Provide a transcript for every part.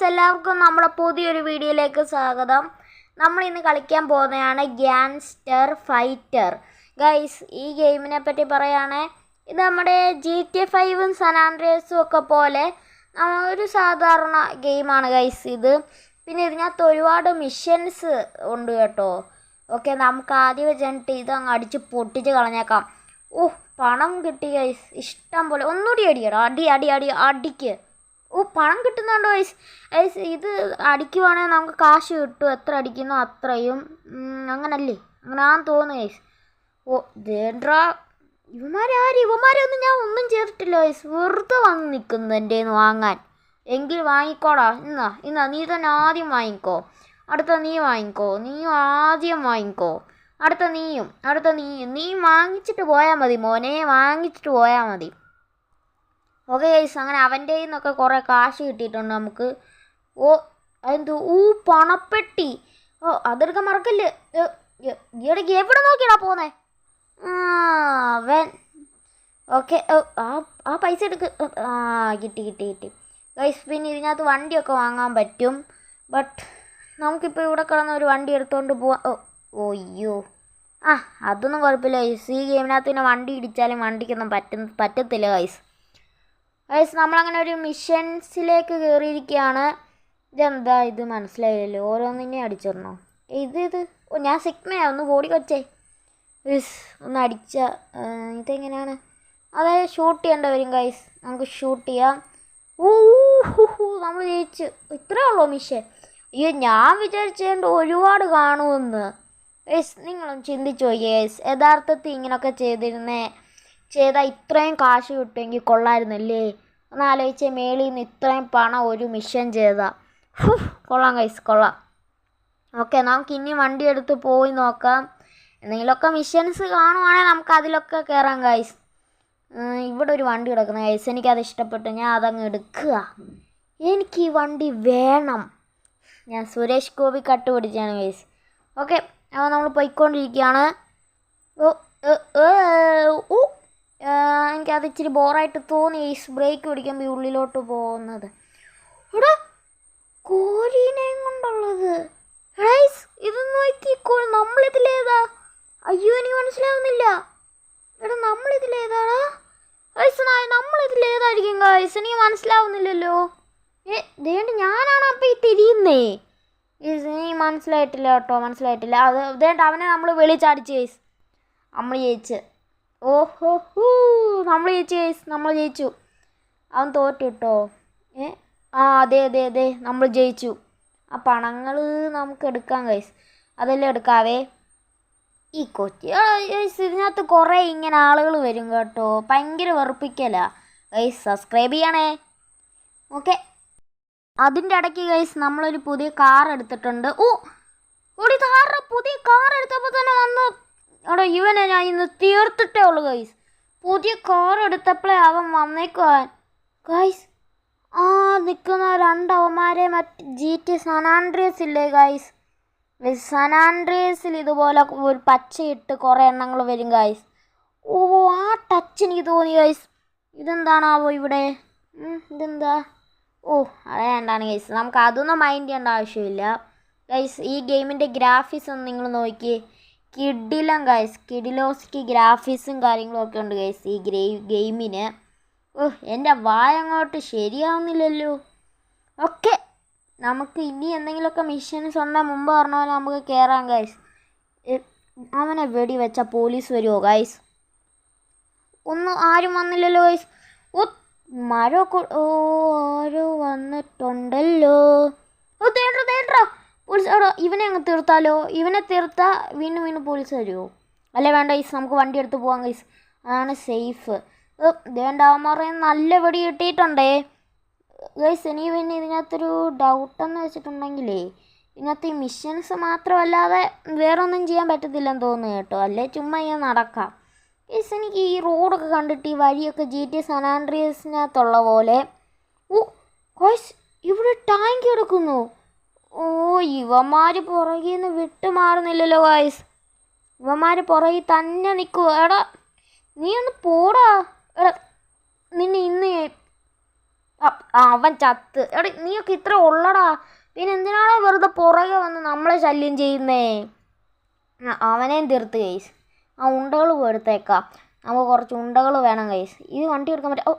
എല്ലാവർക്കും നമ്മുടെ പുതിയൊരു വീഡിയോയിലേക്ക് സ്വാഗതം. നമ്മൾ ഇന്ന് കളിക്കാൻ പോകുന്നതാണ് ഗ്യാങ്സ്റ്റർ ഫൈറ്റർ. ഗൈസ്, ഈ ഗെയിമിനെ പറ്റി പറയുകയാണെങ്കിൽ ഇത് നമ്മുടെ GTA 5 സാൻ ആൻഡ്രിയാസും ഒക്കെ പോലെ ഒരു സാധാരണ ഗെയിമാണ് ഗൈസ് ഇത്. പിന്നെ ഇതിനകത്ത് ഒരുപാട് മിഷൻസ് ഉണ്ട് കേട്ടോ. ഓക്കെ, നമുക്ക് ആദ്യം വെച്ചിട്ട് ഇതങ്ങ് അടിച്ച് പൊട്ടിച്ച് കളഞ്ഞേക്കാം. പണം കിട്ടി ഗൈസ്, ഇഷ്ടം പോലെ. ഒന്നുകൂടി അടിക്കട്ടോ, അടിക്ക്. പണം കിട്ടുന്നുണ്ടോ ഗൈസ്? ഗൈസ്, ഇത് അടിക്കുവാണെങ്കിൽ നമുക്ക് കാശ് കിട്ടും. എത്ര അടിക്കുന്നോ അത്രയും. അങ്ങനല്ലേ? അങ്ങനെയാന്ന് തോന്നുന്നു ഗൈസ്. ദേണ്ട്രാ, ഇവന്മാരൊന്നും ഞാൻ ഒന്നും ചെയ്തിട്ടില്ല ഗൈസ്. വെറുതെ വന്ന് നിൽക്കുന്നു എൻ്റെ കയ്യിൽ നിന്ന് വാങ്ങാൻ. എങ്കിൽ വാങ്ങിക്കോടാ. ഇന്നാ നീ തന്നെ ആദ്യം വാങ്ങിക്കോ. അടുത്ത നീ വാങ്ങിക്കോ. നീയും ആദ്യം വാങ്ങിക്കോ. അടുത്ത നീയും. നീ വാങ്ങിച്ചിട്ട് പോയാൽ മതി മോനെ, വാങ്ങിച്ചിട്ട് പോയാൽ മതി. ഓക്കെ ഗൈസ്, അങ്ങനെ അവൻ്റെ കയ്യിൽ നിന്നൊക്കെ കുറേ കാശ് കിട്ടിയിട്ടുണ്ട് നമുക്ക്. അതെന്തു? പണപ്പെട്ടി. അതെടുക്കാൻ മറക്കല്ലേ. ഇടയ്ക്ക് എവിടെ നോക്കിയാടാ പോന്നേ? അവൻ. ഓക്കെ, ആ പൈസ എടുക്ക്. കിട്ടി ഗൈസ്. പിന്നെ ഇതിനകത്ത് വണ്ടിയൊക്കെ വാങ്ങാൻ പറ്റും. ബട്ട് നമുക്കിപ്പോൾ ഇവിടെ കിടന്ന ഒരു വണ്ടി എടുത്തുകൊണ്ട് പോവാം. അയ്യോ, അതൊന്നും കുഴപ്പമില്ല ഗൈസ്. ഈ ഗെയിമിനകത്ത് പിന്നെ വണ്ടി ഇടിച്ചാലും വണ്ടിക്കൊന്നും പറ്റത്തില്ല ഗൈസ്. നമ്മളങ്ങനെ ഒരു മിഷൻസിലേക്ക് കയറിയിരിക്കുകയാണ്. ഇതെന്താ ഇത്? മനസ്സിലായില്ലല്ലോ. ഓരോന്നിനെ അടിച്ചിടണോ? ഇത് ഞാൻ സിഗ്മയാ. ഒന്ന് ബോഡി കൊച്ചേ ഒന്ന് അടിച്ച. ഇതെങ്ങനെയാണ്? അതായത് ഷൂട്ട് ചെയ്യേണ്ട വരും ഗൈസ്. നമുക്ക് ഷൂട്ട് ചെയ്യാം. നമ്മൾ ജയിച്ചു. ഇത്രേ ഉള്ളൂ മിഷൻ. അയ്യോ, ഞാൻ വിചാരിച്ചേണ്ട ഒരുപാട് കാണുമെന്ന്. ഗൈസ്, നിങ്ങളൊന്ന് ചിന്തിച്ചു നോക്കിയേ ഗൈസ്. യഥാർത്ഥത്തിൽ ഇങ്ങനെയൊക്കെ ചെയ്താൽ ഇത്രയും കാശ് കിട്ടുമെങ്കിൽ കൊള്ളായിരുന്നല്ലേ? ഒന്ന് ആലോചിച്ചേ. മേളിൽ നിന്ന് ഇത്രയും പണം ഒരു മിഷൻ ചെയ്താൽ കൊള്ളാം ഗൈസ്, കൊള്ളാം. ഓക്കെ, നമുക്ക് ഇനി വണ്ടി എടുത്ത് പോയി നോക്കാം. എന്തെങ്കിലുമൊക്കെ മിഷൻസ് കാണുവാണെങ്കിൽ നമുക്ക് അതിലൊക്കെ കയറാം ഗൈസ്. ഇവിടെ ഒരു വണ്ടി കിടക്കുന്ന ഗൈസ്, എനിക്കത് ഇഷ്ടപ്പെട്ടു. ഞാൻ അതങ്ങ് എടുക്കുക. എനിക്ക് ഈ വണ്ടി വേണം. ഞാൻ സുരേഷ് ഗോപി കട്ട് പിടിച്ചാണ് ഗൈസ്. ഓക്കെ, അപ്പോൾ നമ്മൾ പോയിക്കൊണ്ടിരിക്കുകയാണ്. എനിക്കത് ഇച്ചിരി ബോറായിട്ട് തോന്നി ഗൈസ്. ബ്രേക്ക് പിടിക്കുമ്പോൾ ഉള്ളിലോട്ട് പോകുന്നത്. ഇവിടെ കോഴീനെയും കൊണ്ടുള്ളത് ഗൈസ്. ഇത് നോക്കിക്കോ. നമ്മളിതിലേതാ? അയ്യോ, എനിക്ക് മനസ്സിലാവുന്നില്ല. എടാ, നമ്മളിതിലേതാടാ ഗൈസ്? നമ്മളിതിലേതായിരിക്കും ഗൈസ്? എനിക്ക് മനസ്സിലാവുന്നില്ലല്ലോ. ദേണ്ട്, ഞാനാണ് അപ്പം ഈ തിരിയുന്നേ. നീ മനസ്സിലായിട്ടില്ല കേട്ടോ, മനസ്സിലായിട്ടില്ല. ദേണ്ട, അവനെ നമ്മൾ വെളിച്ചാടിച്ച് ഗൈസ്. നമ്മൾ ജയിച്ച്. നമ്മൾ ജയിച്ചു ഗൈസ്, നമ്മൾ ജയിച്ചു. അവൻ തോറ്റു കേട്ടോ. അതെ, നമ്മൾ ജയിച്ചു. ആ പണങ്ങൾ നമുക്ക് എടുക്കാം ഗൈസ്. അതെല്ലാം എടുക്കാവേ. ഈ കൊച്ചി ഗൈസ്, ഇതിനകത്ത് കുറേ ഇങ്ങനെ ആളുകൾ വരും കേട്ടോ. ഭയങ്കര വെറുപ്പിക്കലാ ഗൈസ്. സബ്സ്ക്രൈബ് ചെയ്യണേ. ഓക്കെ, അതിൻ്റെ ഇടയ്ക്ക് ഗൈസ് നമ്മളൊരു പുതിയ കാർ എടുത്തിട്ടുണ്ട്. പുതിയ കാർ എടുത്തപ്പോൾ തന്നെ വന്ന് ഇവനെ ഞാൻ ഇന്ന് തീർത്തിട്ടേ ഉള്ളൂ ഗൈസ്. പുതിയ കാർ എടുത്തപ്പോഴേ അവൻ വന്നേക്കുവാൻ ഗൈസ്. നിൽക്കുന്ന രണ്ടവന്മാരെ മറ്റ് GTA സാൻ ആൻഡ്രിയാസ് ഇല്ലേ ഗൈസ്? സാൻ ആൻഡ്രിയാസിൽ ഇതുപോലെ ഒരു പച്ചയിട്ട് കുറേ എണ്ണങ്ങൾ വരും ഗൈസ്. ആ ടച്ച് എനിക്ക് തോന്നി ഗൈസ്. ഇതെന്താണാവോ ഇവിടെ? ഇതെന്താ? അതേണ്ടാണ് ഗൈസ്. നമുക്ക് അതൊന്നും മൈൻഡ് ചെയ്യേണ്ട ആവശ്യമില്ല ഗൈസ്. ഈ ഗെയിമിൻ്റെ ഗ്രാഫിക്സ് ഒന്ന് നിങ്ങൾ നോക്കിയേ. കിഡിലും ഗൈസ്, കിഡിലോസ്ക്ക് ഗ്രാഫിക്സും കാര്യങ്ങളും ഒക്കെ ഉണ്ട് ഗൈസ് ഈ ഗെയിമിന്. എൻ്റെ വായങ്ങോട്ട് ശരിയാവുന്നില്ലല്ലോ. ഓക്കെ, നമുക്ക് ഇനി എന്തെങ്കിലുമൊക്കെ മിഷൻസ് വന്നാൽ മുമ്പ് പറഞ്ഞ പോലെ നമുക്ക് കയറാം ഗൈസ്. അവനെ വെടി വെച്ച പോലീസ് വരുമോ ഗൈസ്? ആരും വന്നില്ലല്ലോ ഗൈസ്. മരമൊക്കെ ആരോ വന്നിട്ടുണ്ടല്ലോ. തേണ്ടാ പോലീസ്. ഇവനെ അങ്ങ് തീർത്താലോ? ഇവനെ തീർത്താൽ വീണ്ടും പോലീസ് വരുമോ? അല്ലേ വേണ്ട ഗൈസ്, നമുക്ക് വണ്ടി എടുത്ത് പോകാം ഗൈസ്. അതാണ് സേഫ്. ദേണ്ടാവന്മാരെ നല്ല വെടി കിട്ടിയിട്ടുണ്ടേ ഗൈസ്. എനിക്ക് പിന്നെ ഇതിനകത്തൊരു ഡൗട്ടെന്ന് വെച്ചിട്ടുണ്ടെങ്കിലേ, ഇതിനകത്ത് ഈ മിഷൻസ് മാത്രമല്ലാതെ വേറെ ഒന്നും ചെയ്യാൻ പറ്റത്തില്ലെന്ന് തോന്നുന്നു കേട്ടോ. അല്ലേ ചുമ്മാ ഇങ്ങനെ നടക്കാം ഗൈസ്. എനിക്ക് ഈ റോഡൊക്കെ കണ്ടിട്ട് ഈ വഴിയൊക്കെ GTA സാൻ ആൻഡ്രിയാസിനകത്തുള്ള പോലെ. ഗൈസ്, ഇവിടെ ടാങ്ക് കിടക്കുന്നു. ഇവന്മാർ പുറകിൽ നിന്ന് വിട്ടു മാറുന്നില്ലല്ലോ ഗൈസ്. ഇവന്മാർ പുറകിൽ തന്നെ നിൽക്കുക. എടാ, നീ ഒന്ന് പോടാ. എടാ, നിന്നെ ഇന്ന് ആ അവൻ ചത്ത്. എടാ നീയൊക്കെ ഇത്ര ഉള്ളടാ, പിന്നെ എന്തിനാണോ വെറുതെ പുറകെ വന്ന് നമ്മളെ ശല്യം ചെയ്യുന്നേ? അവനെയും തീർത്ത് ഗൈസ്. ആ ഉണ്ടകൾ എടുത്തേക്കാം, നമുക്ക് കുറച്ച് ഉണ്ടകൾ വേണം ഗൈസ്. ഇത് വണ്ടി എടുക്കാൻ പറ്റും. ഓ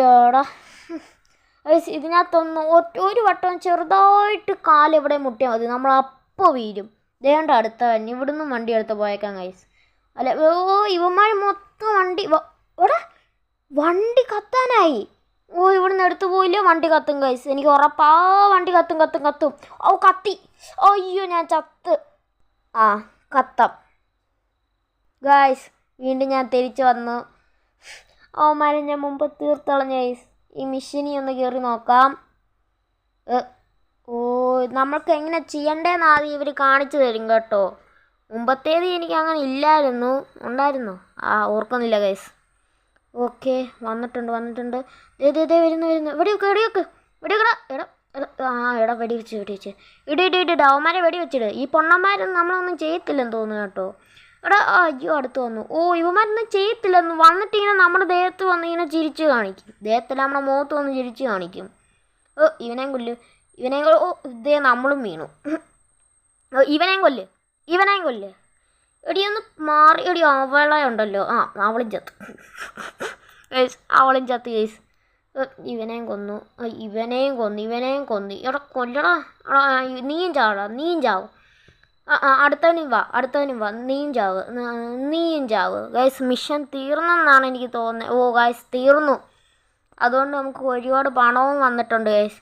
ഏടാ ഗൈസ്, ഇതിനകത്തൊന്ന് ഒരു വട്ടം ചെറുതായിട്ട് കാലെവിടെ മുട്ടിയാൽ മതി, നമ്മളപ്പോൾ വീരും. ദേണ്ട അടുത്ത തന്നെ ഇവിടുന്ന് വണ്ടി എടുത്ത് പോയേക്കാം ഗൈസ്. അല്ല ഓ ഇവന്മാർ മൊത്തം വണ്ടി എടാ വണ്ടി കത്താനായി. ഓ ഇവിടുന്ന് എടുത്തു പോയില്ലേ, വണ്ടി കത്തും ഗൈസ്, എനിക്ക് ഉറപ്പാ വണ്ടി കത്തും കത്തും കത്തും. ഓ കത്തി, അയ്യോ ഞാൻ ചത്ത്. ആ കത്താം ഗൈസ്, വീണ്ടും ഞാൻ തിരിച്ചു വന്നു. അവന്മാരെ ഞാൻ മുമ്പ് തീർത്തളഞ്ഞ ഗൈസ്. ഈ മിഷീനി ഒന്ന് കയറി നോക്കാം. ഓ നമ്മൾക്ക് എങ്ങനെ ചെയ്യണ്ടേന്ന് ആദ്യം ഇവർ കാണിച്ചു തരും കേട്ടോ. മുമ്പത്തേത് എനിക്ക് അങ്ങനെ ഇല്ലായിരുന്നു. ഉണ്ടായിരുന്നു? ആ ഓർക്കുന്നില്ല ഗൈസ്. ഓക്കെ വന്നിട്ടുണ്ട്. ദേ വരുന്നു. വെടിവെക്ക് എടാ എടാ വെടിവെച്ച് ഇട് അവന്മാരെ വെടിവെച്ചിട്. ഈ പൊണ്ണന്മാരൊന്നും നമ്മളൊന്നും ചെയ്യത്തില്ലെന്ന് തോന്നുന്നു കേട്ടോ. എടാ അയ്യോ അടുത്ത് വന്നു. ഓ ഇവന്മാരൊന്നും ചെയ്യത്തില്ലെന്ന് വന്നിട്ട് ഇങ്ങനെ നമ്മുടെ ദേഹത്ത് വന്ന് ഇങ്ങനെ ചിരിച്ച് കാണിക്കും. ദേഹത്തല്ല നമ്മുടെ മുഖത്ത് വന്ന് ചിരിച്ച് കാണിക്കും. ഓ ഇവനെയും കൊല്ല്. ഓ ഇതേ നമ്മളും വീണു. ഇവനെയും കൊല്ല്. എടിയൊന്ന് മാറി എടി. അവളെ ഉണ്ടല്ലോ, ആ അവളും ചത്ത് കേസ്. ഇവനെയും കൊന്നു. ഇവനെയും കൊന്നു. എടാ കൊല്ലടാ. നീയും ചാവും. അടുത്തവനും വാ. നീയും ചാവ് ഗൈസ്. മിഷൻ തീർന്നെന്നാണ് എനിക്ക് തോന്നുന്നത്. ഓ ഗൈസ് തീർന്നു. അതുകൊണ്ട് നമുക്ക് ഒരുപാട് പണവും വന്നിട്ടുണ്ട് ഗൈസ്.